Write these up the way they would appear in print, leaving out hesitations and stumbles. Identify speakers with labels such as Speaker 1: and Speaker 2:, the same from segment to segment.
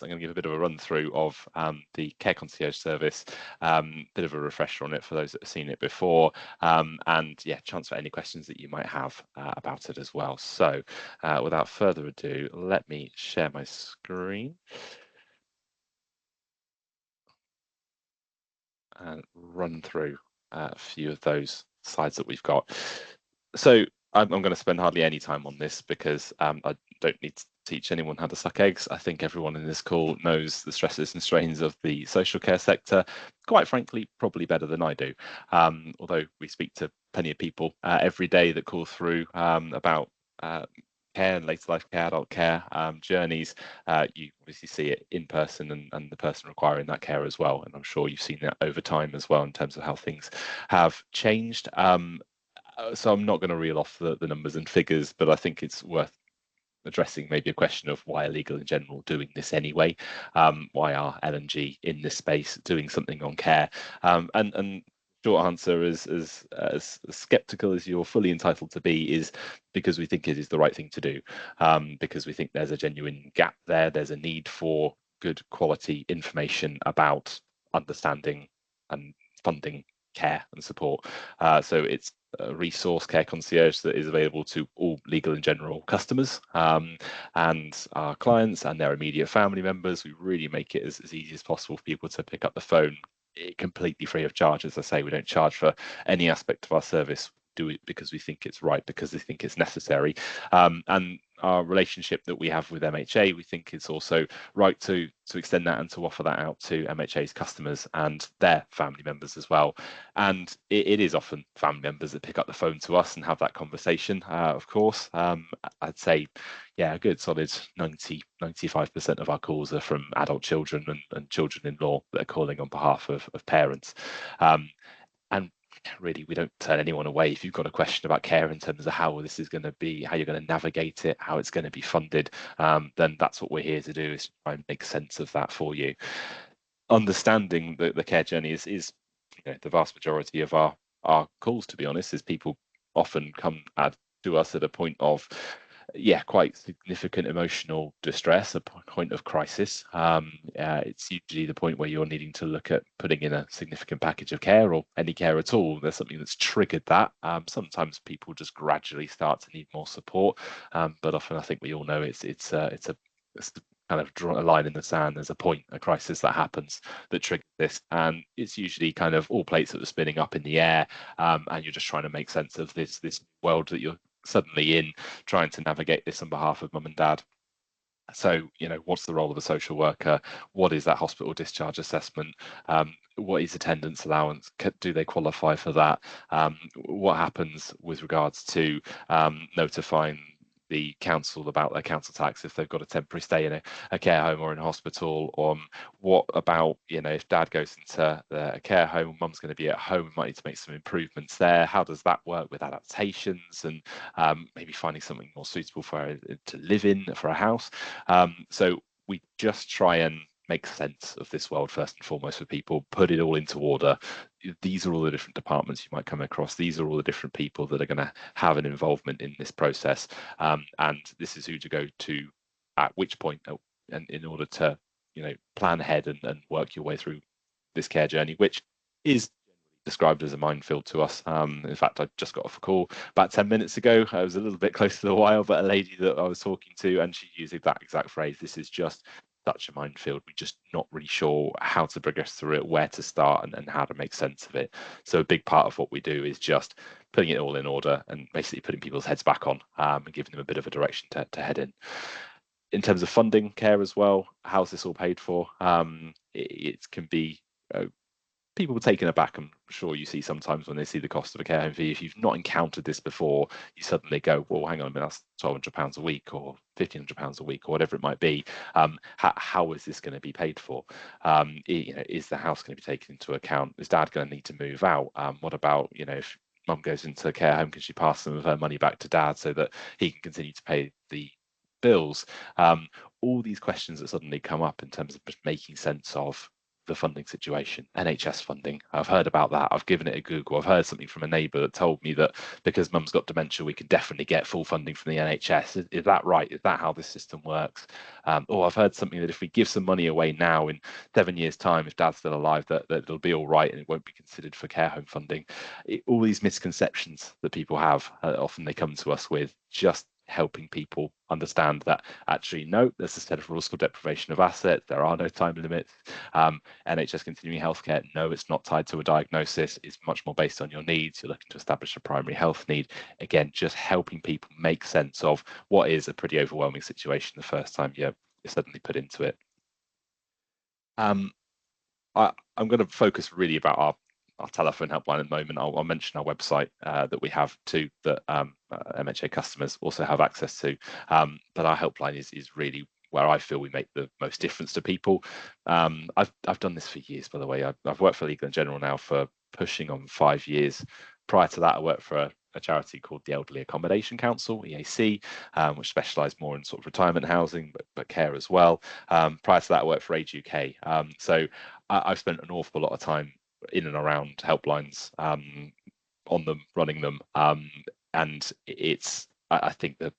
Speaker 1: I'm going to give a bit of a run through of the Care Concierge service, bit of a refresher on it for those that have seen it before, and yeah, chance for any questions that you might have about it as well. So without further ado, let me share my screen and run through a few of those slides that we've got. So I'm going to spend hardly any time on this because I don't need to teach anyone how to suck eggs. I think everyone in this call knows the stresses and strains of the social care sector, quite frankly, probably better than I do. Although we speak to plenty of people every day that call through about care and later life care, adult care journeys, you obviously see it in person and the person requiring that care as well. And I'm sure you've seen that over time as well in terms of how things have changed. So I'm not going to reel off the numbers and figures, but I think it's worth addressing maybe a question of why are legal in general doing this anyway? Why are L&G in this space doing something on care? And short answer is as skeptical as you're fully entitled to be is because we think it is the right thing to do, because we think there's a genuine gap there. There's a need for good quality information about understanding and funding care and support. So it's a resource, Care Concierge, that is available to all legal and general customers and our clients and their immediate family members. We really make it as easy as possible for people to pick up the phone completely free of charge. As I say, we don't charge for any aspect of our service. Do it because we think it's right, because we think it's necessary. And our relationship that we have with MHA, we think it's also right to extend that and to offer that out to MHA's customers and their family members as well. And it is often family members that pick up the phone to us and have that conversation, of course. I'd say, yeah, a good solid 95% of our calls are from adult children and children-in-law that are calling on behalf of parents. And really, we don't turn anyone away. If you've got a question about care in terms of how this is going to be, how you're going to navigate it, how it's going to be funded, then that's what we're here to do, is try and make sense of that for you. Understanding the care journey is the vast majority of our calls, to be honest, is people often come to us at a point of quite significant emotional distress, a point of crisis. It's usually the point where you're needing to look at putting in a significant package of care or any care at all. There's something that's triggered that. Sometimes people just gradually start to need more support, but often I think we all know it's kind of draw a line in the sand. There's a crisis that happens that triggers this, and it's usually kind of all plates that are spinning up in the air, and you're just trying to make sense of this world that you're suddenly in, trying to navigate this on behalf of mum and dad. So, what's the role of a social worker? What is that hospital discharge assessment? What is attendance allowance? Do they qualify for that? What happens with regards to notifying the council about their council tax if they've got a temporary stay in a care home or in a hospital? What about, if dad goes into a care home, mum's going to be at home, we might need to make some improvements there. How does that work with adaptations and maybe finding something more suitable for her to live in for a house? So we just try and make sense of this world first and foremost for people, put it all into order. These are all the different departments you might come across. These are all the different people that are going to have an involvement in this process. And this is who to go to at which point, and in order to, plan ahead and work your way through this care journey, which is described as a minefield to us. In fact, I just got off a call about 10 minutes ago. I was a little bit close to the wire, but a lady that I was talking to, and she used that exact phrase. This is just such a minefield. We're just not really sure how to progress through it, where to start, and how to make sense of it. So a big part of what we do is just putting it all in order and basically putting people's heads back on and giving them a bit of a direction to head in. In terms of funding care as well, how's this all paid for? It can be people were taken aback. I'm sure you see sometimes when they see the cost of a care home fee. If you've not encountered this before, you suddenly go, well, hang on a minute, that's £1,200 a week or £1,500 a week or whatever it might be. How is this going to be paid for? Is the house going to be taken into account? Is dad going to need to move out? What about, if mum goes into a care home, can she pass some of her money back to dad so that he can continue to pay the bills? All these questions that suddenly come up in terms of just making sense of the funding situation, NHS funding. I've heard about that. I've given it a Google. I've heard something from a neighbour that told me that because mum's got dementia, we could definitely get full funding from the NHS. Is that right? Is that how this system works? Or I've heard something that if we give some money away now, in 7 years' time, if dad's still alive, that it'll be all right and it won't be considered for care home funding. All these misconceptions that people have, often they come to us with, just helping people understand that actually, no, there's a set of rules called deprivation of assets. There are no time limits. NHS continuing healthcare, no, it's not tied to a diagnosis. It's much more based on your needs. You're looking to establish a primary health need. Again, just helping people make sense of what is a pretty overwhelming situation the first time you're suddenly put into it. I'm going to focus really about our telephone helpline at the moment. I'll mention our website that we have too, that MHA customers also have access to. But our helpline is really where I feel we make the most difference to people. I've done this for years, by the way. I've worked for Legal and General now for pushing on 5 years. Prior to that, I worked for a charity called the Elderly Accommodation Council, EAC, which specialised more in sort of retirement housing, but care as well. Prior to that, I worked for Age UK. So I've spent an awful lot of time in and around helplines, on them, running them, and it's, I think that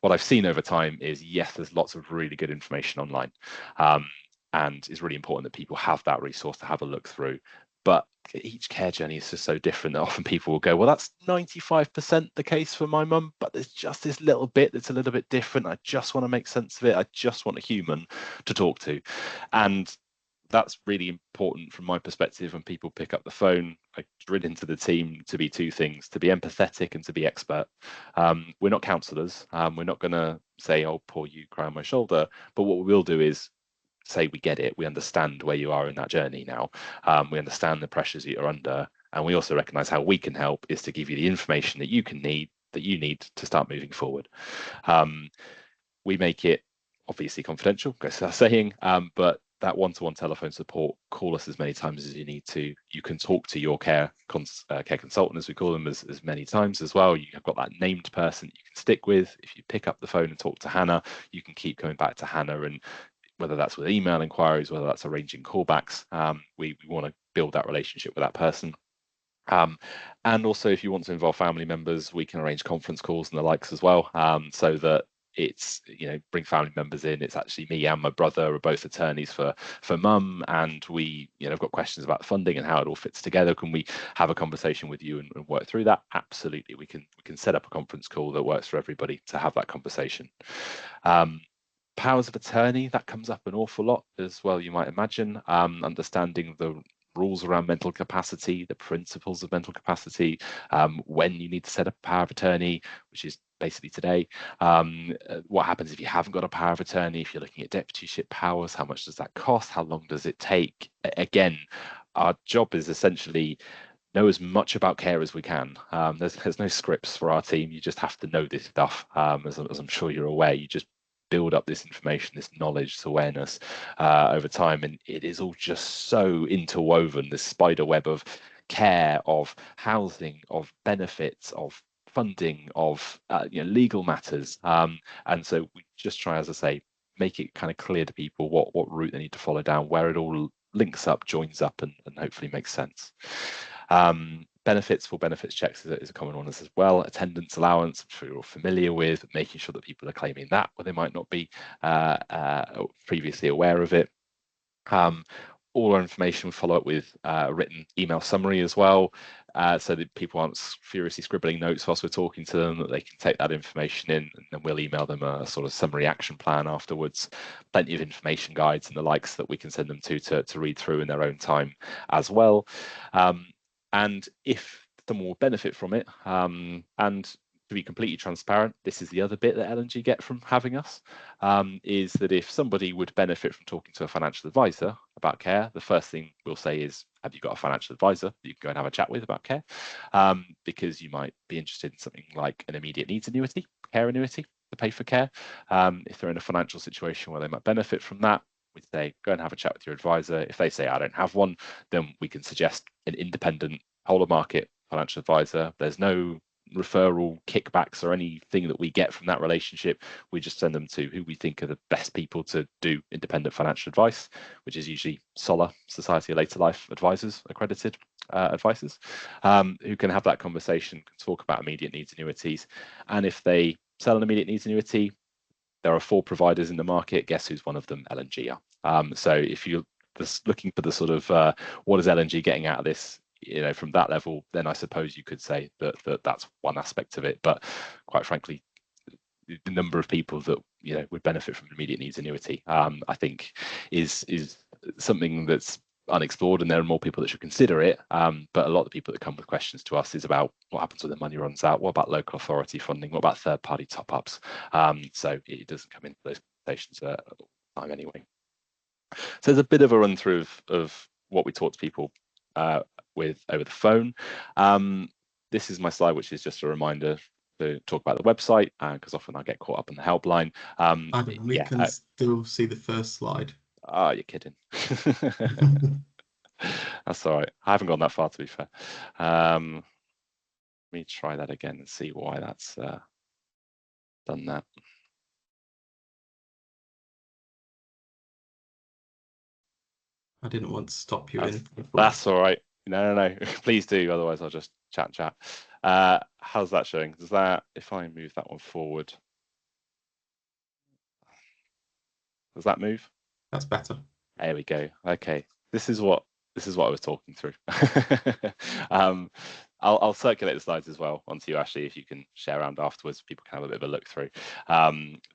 Speaker 1: what I've seen over time is, yes, there's lots of really good information online, and it's really important that people have that resource to have a look through. But each care journey is just so different that often people will go, well, that's 95% the case for my mum, but there's just this little bit that's a little bit different. I just want to make sense of it. I just want a human to talk to. And that's really important from my perspective. When people pick up the phone, I drill into the team to be two things: to be empathetic and to be expert. We're not counsellors. We're not going to say, oh, poor you, cry on my shoulder. But what we will do is say, we get it. We understand where you are in that journey now. We understand the pressures that you're under. And we also recognise how we can help is to give you the information that you need to start moving forward. We make it obviously confidential, goes without saying, but that one-to-one telephone support, call us as many times as you need to. You can talk to your care consultant, as we call them, as many times as well. You have got that named person you can stick with. If you pick up the phone and talk to Hannah, you can keep going back to Hannah, and whether that's with email inquiries, whether that's arranging callbacks, we want to build that relationship with that person. And also, if you want to involve family members, we can arrange conference calls and the likes as well, so that it's, bring family members in. It's actually me and my brother are both attorneys for mum, and we have got questions about the funding and how it all fits together. Can we have a conversation with you and work through that? Absolutely. We can set up a conference call that works for everybody to have that conversation. Powers of attorney, that comes up an awful lot as well, you might imagine. Understanding the rules around mental capacity, the principles of mental capacity, when you need to set up a power of attorney, which is basically today. What happens if you haven't got a power of attorney? If you're looking at deputyship powers, how much does that cost? How long does it take? Again, our job is essentially know as much about care as we can. There's no scripts for our team. You just have to know this stuff. As I'm sure you're aware, you just build up this information, this knowledge, this awareness over time, and it is all just so interwoven, this spider web of care, of housing, of benefits, of funding, of legal matters, and so we just try, as I say, make it kind of clear to people what route they need to follow down, where it all links up, joins up, and hopefully makes sense. Benefits, full benefits checks is a common one as well. Attendance allowance, I'm sure you're all familiar with, making sure that people are claiming that where they might not be previously aware of it. All our information will follow up with a written email summary as well, so that people aren't furiously scribbling notes whilst we're talking to them, that they can take that information in, and then we'll email them a sort of summary action plan afterwards. Plenty of information guides and the likes that we can send them to read through in their own time as well. And if someone will benefit from it, and to be completely transparent, this is the other bit that L&G get from having us, is that if somebody would benefit from talking to a financial advisor about care, the first thing we'll say is, have you got a financial advisor that you can go and have a chat with about care? Because you might be interested in something like an immediate needs annuity, care annuity to pay for care. If they're in a financial situation where they might benefit from that, we'd say, go and have a chat with your advisor. If they say, I don't have one, then we can suggest an independent whole of market financial advisor. There's no referral kickbacks or anything that we get from that relationship, we just send them to who we think are the best people to do independent financial advice, which is usually SOLA, Society of Later Life Advisors, accredited advisors, who can have that conversation, can talk about immediate needs annuities. And if they sell an immediate needs annuity, there are 4 providers in the market. Guess who's one of them? L&G are. So if you're just looking for the sort of what is L&G getting out of this, from that level, then I suppose you could say that that's one aspect of it. But quite frankly, the number of people that would benefit from an immediate needs annuity, I think, is something that's unexplored, and there are more people that should consider it. But a lot of the people that come with questions to us is about what happens when the money runs out, what about local authority funding, what about third-party top-ups. So it doesn't come into those conversations all the time anyway. So there's a bit of a run through of what we talk to people with over the phone. This is my slide, which is just a reminder to talk about the website, because often I get caught up in the helpline.
Speaker 2: Adam, we can still see the first slide.
Speaker 1: Oh, you're kidding. That's all right. I haven't gone that far, to be fair. Let me try that again and see why that's done that.
Speaker 2: I didn't want to stop you in.
Speaker 1: That's all right. No. Please do. Otherwise, I'll just chat. How's that showing? Does that, if I move that one forward, does that move?
Speaker 2: That's better.
Speaker 1: There we go. Okay. This is what I was talking through. I'll circulate the slides as well onto you, Ashley, if you can share around afterwards. People can have a bit of a look through.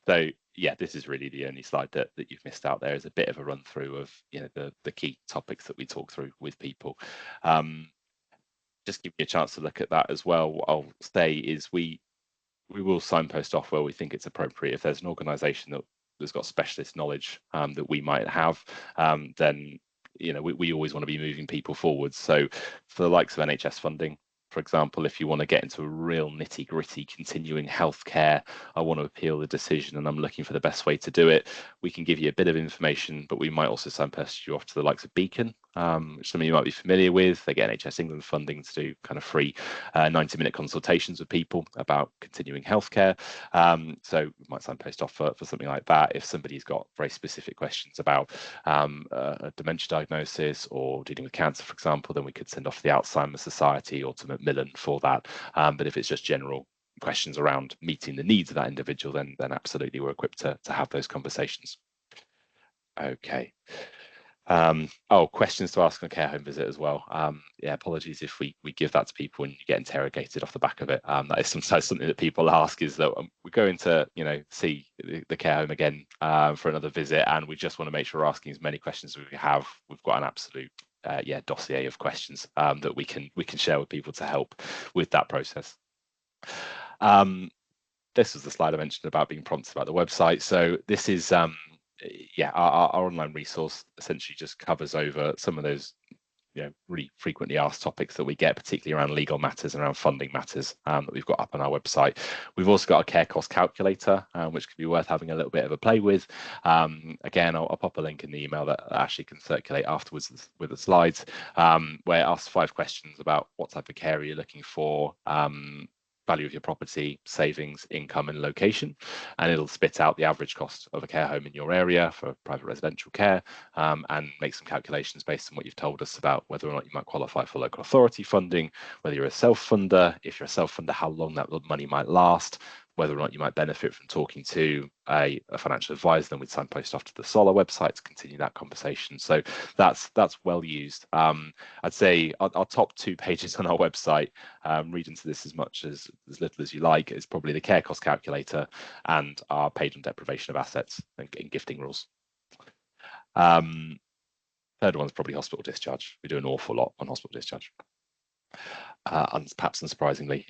Speaker 1: So yeah, this is really the only slide that you've missed out. There is a bit of a run through of the key topics that we talk through with people. Just give you a chance to look at that as well. What I'll say is we will signpost off where we think it's appropriate. If there's an organisation that's got specialist knowledge that we might have, then we always want to be moving people forwards. So for the likes of NHS funding, for example, if you want to get into a real nitty gritty continuing healthcare, I want to appeal the decision and I'm looking for the best way to do it, we can give you a bit of information, but we might also signpost you off to the likes of Beacon, which some of you might be familiar with. They get NHS England funding to do kind of free 90-minute consultations with people about continuing healthcare. So we might signpost off for something like that. If somebody's got very specific questions about a dementia diagnosis or dealing with cancer, for example, then we could send off to the Alzheimer's Society or to Macmillan for that. But if it's just general questions around meeting the needs of that individual, then absolutely we're equipped to have those conversations. Okay. Questions to ask on a care home visit as well. Yeah, apologies if we give that to people and you get interrogated off the back of it. That is sometimes something that people ask, is that we're going to see the care home again for another visit, and we just want to make sure we're asking as many questions as we have. We've got an absolute dossier of questions that we can share with people to help with that process. This was the slide I mentioned about being prompted about the website. So this is our online resource essentially just covers over some of those really frequently asked topics that we get, particularly around legal matters and around funding matters, that we've got up on our website. We've also got a care cost calculator, which could be worth having a little bit of a play with. Again, I'll pop a link in the email that Ashley can circulate afterwards with the slides, where it asks 5 questions about what type of care you're looking for, value of your property, savings, income and location, and it'll spit out the average cost of a care home in your area for private residential care, and make some calculations based on what you've told us about whether or not you might qualify for local authority funding, whether you're a self-funder, if you're a self-funder, how long that money might last, whether or not you might benefit from talking to a financial advisor. Then we'd signpost off to the SOLA website to continue that conversation. So that's well used. I'd say our top 2 pages on our website, read into this as little as you like, is probably the care cost calculator and our page on deprivation of assets and gifting rules. Third one's probably hospital discharge. We do an awful lot on hospital discharge, perhaps unsurprisingly.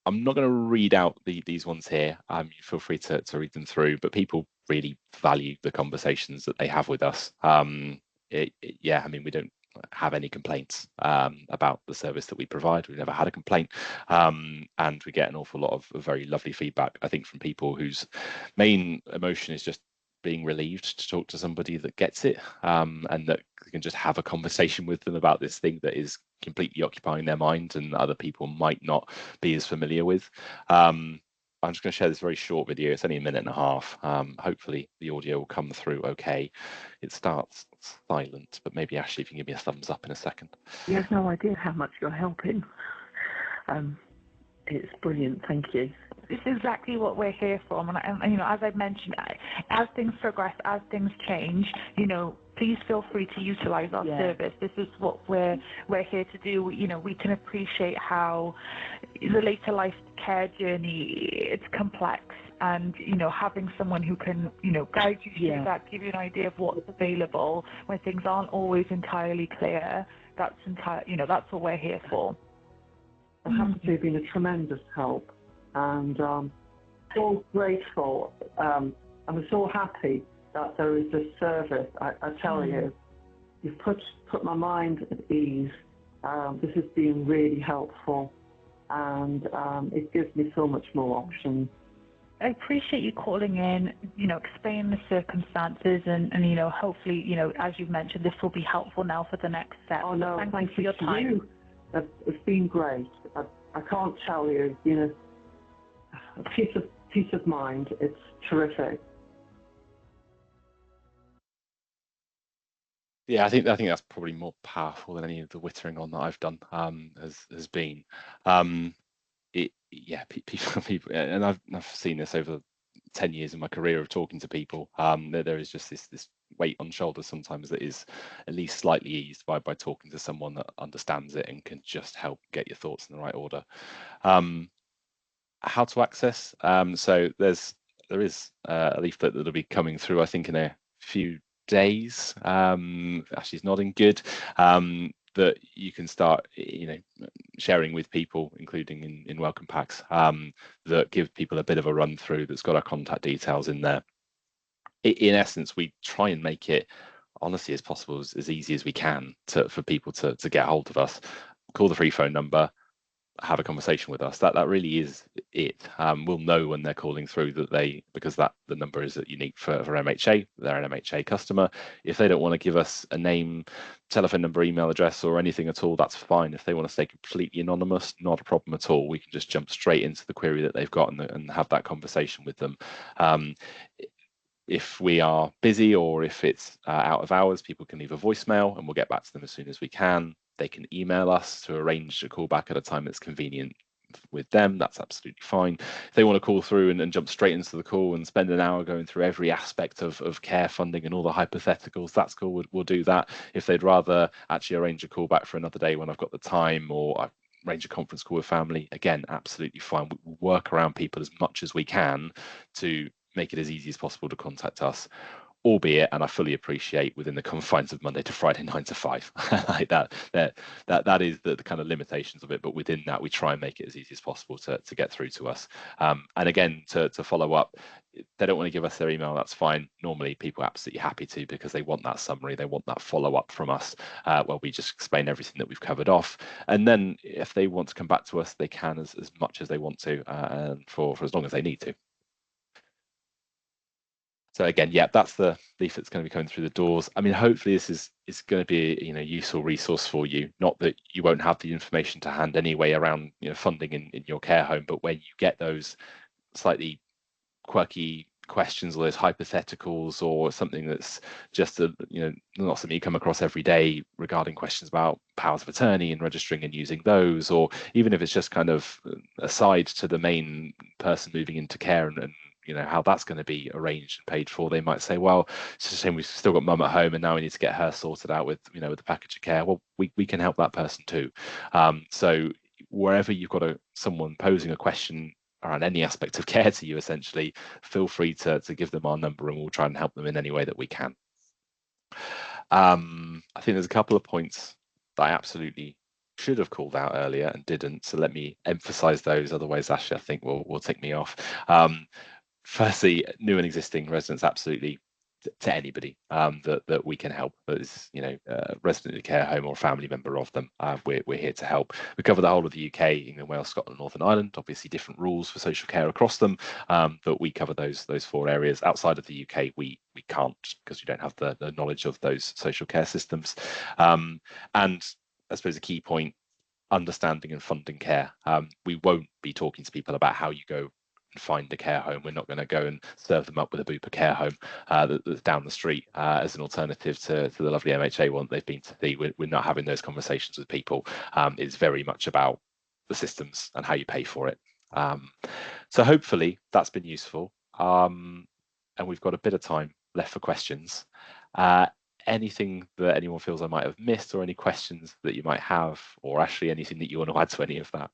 Speaker 1: I'm not going to read out these ones here. You feel free to read them through, but people really value the conversations that they have with us. We don't have any complaints about the service that we provide. We've never had a complaint, and we get an awful lot of very lovely feedback, I think, from people whose main emotion is just being relieved to talk to somebody that gets it, and that can just have a conversation with them about this thing that is completely occupying their mind and other people might not be as familiar with. I'm just going to share this very short video. It's only a minute and a half. Hopefully the audio will come through okay. It starts silent, but maybe Ashley, if you can give me a thumbs up in a second.
Speaker 3: You have no idea how much you're helping. It's brilliant. Thank you.
Speaker 4: This is exactly what we're here for. And you know, as I've mentioned, as things progress, as things change, you know, please feel free to utilize our service. This is what we're here to do. You know, we can appreciate how the later life care journey, it's complex, and you know, having someone who can, you know, guide you through that, give you an idea of what's available when things aren't always entirely clear. That's what we're here for.
Speaker 3: I have to have been a tremendous help, and so grateful. I'm so happy that there is this service. I tell you, you've put my mind at ease. This has been really helpful, and it gives me so much more options.
Speaker 4: I appreciate you calling in, you know, explaining the circumstances, and you know, hopefully, you know, as you've mentioned, this will be helpful now for the next step.
Speaker 3: Oh no,
Speaker 4: thank you for your time.
Speaker 3: It's been great. I can't tell you, you know, a peace of mind. It's terrific.
Speaker 1: Yeah, I think that's probably more powerful than any of the wittering on that I've done has been. People, and I've seen this over 10 years in my career of talking to people. There is just this weight on shoulders sometimes that is at least slightly eased by talking to someone that understands it and can just help get your thoughts in the right order. How to access? So there is a leaflet that'll be coming through, I think, in a few days. Ashley's nodding, good. That you can start, you know, sharing with people, including in welcome packs, that give people a bit of a run through, that's got our contact details in there. In essence, we try and make it honestly as possible, as easy as we can for people to get hold of us. Call the free phone number, have a conversation with us. That really is it. We'll know when they're calling through that because the number is unique for MHA. They're an MHA customer. If they don't want to give us a name, telephone number, email address, or anything at all, that's fine. If they want to stay completely anonymous, not a problem at all. We can just jump straight into the query that they've got and have that conversation with them. If we are busy or if it's out of hours, people can leave a voicemail and we'll get back to them as soon as we can. They can email us to arrange a call back at a time that's convenient with them. That's absolutely fine. If they want to call through and jump straight into the call and spend an hour going through every aspect of care funding and all the hypotheticals, that's cool. We'll do that. If they'd rather actually arrange a call back for another day when I've got the time, or I arrange a conference call with family, again, absolutely fine. We'll work around people as much as we can to make it as easy as possible to contact us, albeit, and I fully appreciate, within the confines of Monday to Friday 9 to 5. Like that is the kind of limitations of it, but within that we try and make it as easy as possible to get through to us. And again, to follow up, if they don't want to give us their email, that's fine. Normally people are absolutely happy to, because they want that summary, they want that follow-up from us, where we just explain everything that we've covered off. And then if they want to come back to us, they can as much as they want to, and for as long as they need to. So again, yeah, that's the leaf that's going to be coming through the doors. I mean, hopefully this is going to be a useful resource for you. Not that you won't have the information to hand anyway around funding in your care home, but when you get those slightly quirky questions or those hypotheticals, or something that's just not something you come across every day regarding questions about powers of attorney and registering and using those, or even if it's just kind of aside to the main person moving into care and how that's going to be arranged and paid for, they might say, well, it's a shame we've still got mum at home and now we need to get her sorted out with with the package of care. Well, we can help that person too. So wherever you've got someone posing a question around any aspect of care to you, essentially, feel free to give them our number and we'll try and help them in any way that we can. I think there's a couple of points that I absolutely should have called out earlier and didn't, so let me emphasize those, otherwise Ashley, I think, will tick me off. Firstly, new and existing residents, absolutely to anybody that we can help. That is, resident in a care home or a family member of them. We're here to help. We cover the whole of the UK, England, Wales, Scotland, Northern Ireland. Obviously, different rules for social care across them, but we cover those 4 areas. Outside of the UK, we can't, because we don't have the knowledge of those social care systems. And I suppose a key point: understanding and funding care. We won't be talking to people about how you go and find a care home. We're not going to go and serve them up with a Bupa care home that's down the street as an alternative to the lovely MHA one they've been to see. We're not having those conversations with people. It's very much about the systems and how you pay for it. So hopefully that's been useful. And we've got a bit of time left for questions. Anything that anyone feels I might have missed, or any questions that you might have, or Ashley, anything that you want to add to any of that?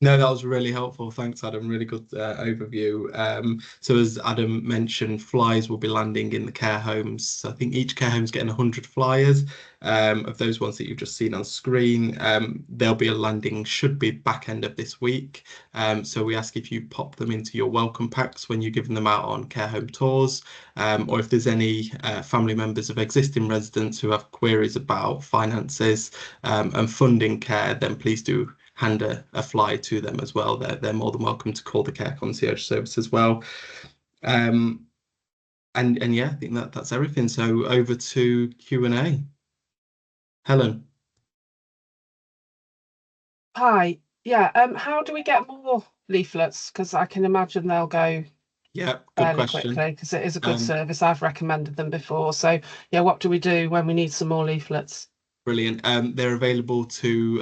Speaker 2: No, that was really helpful. Thanks, Adam. Really good overview. So as Adam mentioned, flyers will be landing in the care homes. So I think each care home's getting 100 flyers of those ones that you've just seen on screen. There'll be a landing, should be back end of this week. So we ask if you pop them into your welcome packs when you're giving them out on care home tours, or if there's any family members of existing residents who have queries about finances and funding care, then please do hand a flyer to them as well. They're more than welcome to call the Care Concierge service as well. And yeah, I think that's everything. So over to Q&A. Helen.
Speaker 5: Hi. Yeah. How do we get more leaflets? Because I can imagine they'll go
Speaker 2: Yeah, good question.
Speaker 5: quickly, because it is a good service. I've recommended them before. So yeah, what do we do when we need some more leaflets?
Speaker 2: Brilliant. They're available to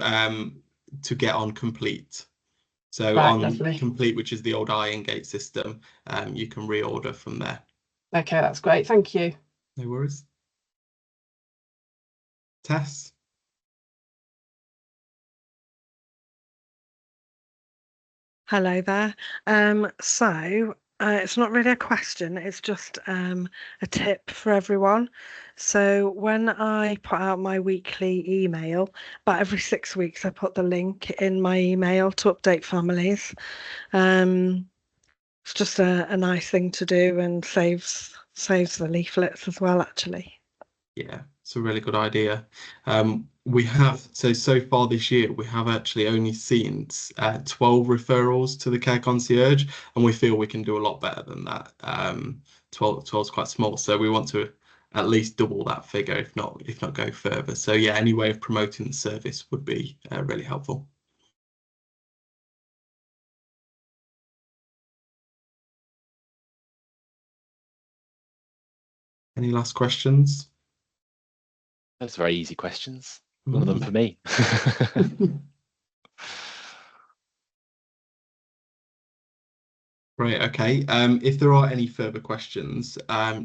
Speaker 2: get on Complete. So
Speaker 5: Right,
Speaker 2: on
Speaker 5: lovely.
Speaker 2: Complete, which is the old Iron Gate system, you can reorder from there.
Speaker 5: Okay, that's great. Thank you.
Speaker 2: No worries. Tess?
Speaker 6: Hello there. So it's not really a question, it's just a tip for everyone. So when I put out my weekly email, about every 6 weeks I put the link in my email to update families. It's just a nice thing to do, and saves the leaflets as well, actually.
Speaker 2: Yeah, it's a really good idea. We have, so far this year, we have actually only seen 12 referrals to the Care Concierge, and we feel we can do a lot better than that. 12 is quite small, so we want to at least double that figure, if not go further. So yeah, any way of promoting the service would be really helpful. Any last questions?
Speaker 1: Those are very easy questions. None of them for me.
Speaker 2: Right, okay. If there are any further questions,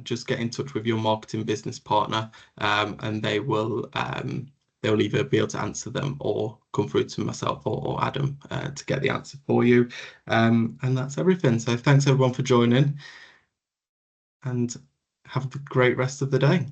Speaker 2: just get in touch with your marketing business partner, and they'll either be able to answer them or come through to myself or Adam to get the answer for you. And that's everything. So thanks everyone for joining, and have a great rest of the day.